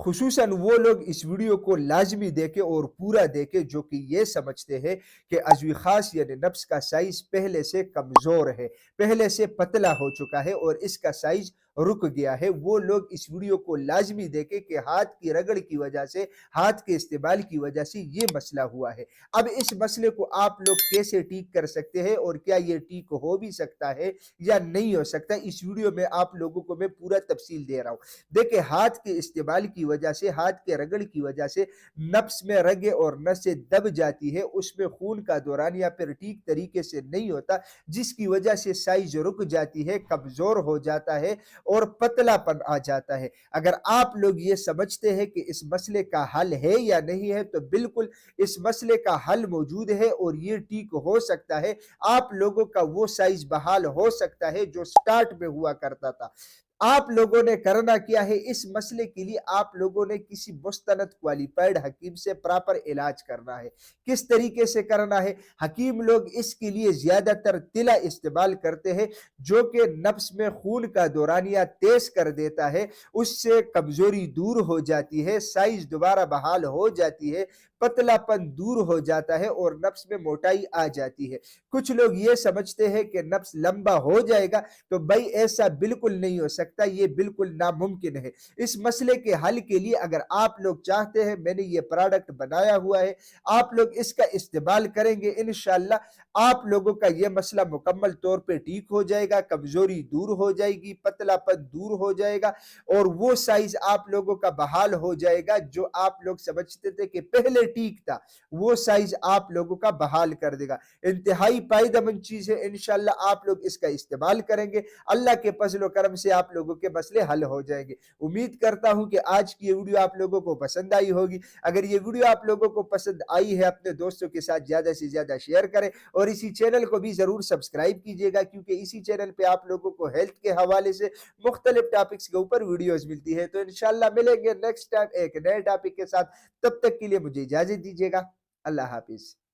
خصوصاً وہ لوگ اس ویڈیو کو لازمی دیکھیں اور پورا دیکھیں جو کہ یہ سمجھتے ہیں کہ عضو خاص یعنی نفس کا سائز پہلے سے کمزور ہے، پہلے سے پتلا ہو چکا ہے اور اس کا سائز رک گیا ہے۔ وہ لوگ اس ویڈیو کو لازمی دیکھیں کہ ہاتھ کی رگڑ کی وجہ سے، ہاتھ کے استعمال کی وجہ سے یہ مسئلہ ہوا ہے۔ اب اس مسئلے کو آپ لوگ کیسے ٹھیک کر سکتے ہیں اور کیا یہ ٹھیک ہو بھی سکتا ہے یا نہیں ہو سکتا، اس ویڈیو میں آپ لوگوں کو میں پورا تفصیل دے رہا ہوں۔ دیکھیں، ہاتھ کے استعمال کی وجہ سے، ہاتھ کے رگڑ کی وجہ سے نفس میں رگیں اور نسیں دب جاتی ہے، اس میں خون کا دوران یا پھر ٹھیک طریقے سے نہیں ہوتا، جس کی وجہ سے سائز رک جاتی ہے، کمزور ہو جاتا ہے اور پتلا پن آ جاتا ہے۔ اگر آپ لوگ یہ سمجھتے ہیں کہ اس مسئلے کا حل ہے یا نہیں ہے تو بالکل اس مسئلے کا حل موجود ہے اور یہ ٹھیک ہو سکتا ہے۔ آپ لوگوں کا وہ سائز بحال ہو سکتا ہے جو سٹارٹ میں ہوا کرتا تھا۔ آپ لوگوں نے کرنا کیا ہے، اس مسئلے کے لیے آپ لوگوں نے کسی مستند کوالیفائڈ حکیم سے پراپر علاج کرنا ہے۔ کس طریقے سے کرنا ہے؟ حکیم لوگ اس کے لیے زیادہ تر تلا استعمال کرتے ہیں جو کہ نفس میں خون کا دورانیہ تیز کر دیتا ہے، اس سے کمزوری دور ہو جاتی ہے، سائز دوبارہ بحال ہو جاتی ہے، پتلا پن دور ہو جاتا ہے اور نفس میں موٹائی آ جاتی ہے۔ کچھ لوگ یہ سمجھتے ہیں کہ نفس لمبا ہو جائے گا، تو بھائی ایسا بالکل نہیں ہو سکتا، یہ بالکل ناممکن ہے۔ اس مسئلے کے حل کے لیے اگر آپ لوگ چاہتے ہیں، میں نے یہ پروڈکٹ بنایا ہوا ہے، آپ لوگ اس کا استعمال کریں گے، انشاءاللہ آپ لوگوں کا یہ مسئلہ مکمل طور پہ ٹھیک ہو جائے گا، کمزوری دور ہو جائے گی، پتلا پن دور ہو جائے گا اور وہ سائز آپ لوگوں کا بحال ہو جائے گا جو آپ لوگ سمجھتے تھے کہ پہلے ٹھیک تھا، وہ سائز آپ لوگوں کا بحال کر دے گا۔ انتہائی فائدہ مند چیز ہے، انشاءاللہ آپ لوگ اس کا استعمال کریں گے، اللہ کے فضل و کرم سے آپ لوگوں کے مسئلے حل ہو جائیں گے۔ امید کرتا ہوں کہ آج کی یہ ویڈیو آپ لوگوں کو پسند آئی ہوگی۔ اگر یہ ویڈیو آپ لوگوں کو پسند آئی ہے، اپنے دوستوں کے ساتھ زیادہ سے زیادہ شیئر کریں اور اسی چینل کو بھی ضرور سبسکرائب کیجئے گا، کیونکہ اسی چینل پہ آپ لوگوں کو ہیلتھ کے حوالے سے مختلف ٹاپکس کے اوپر ویڈیوز ملتی ہے۔ تو انشاءاللہ ملیں گے نیکسٹ ٹائم ایک نئے ٹاپک کے ساتھ، تب تک کے لیے مجھے اجازت دیجیے گا۔ اللہ حافظ۔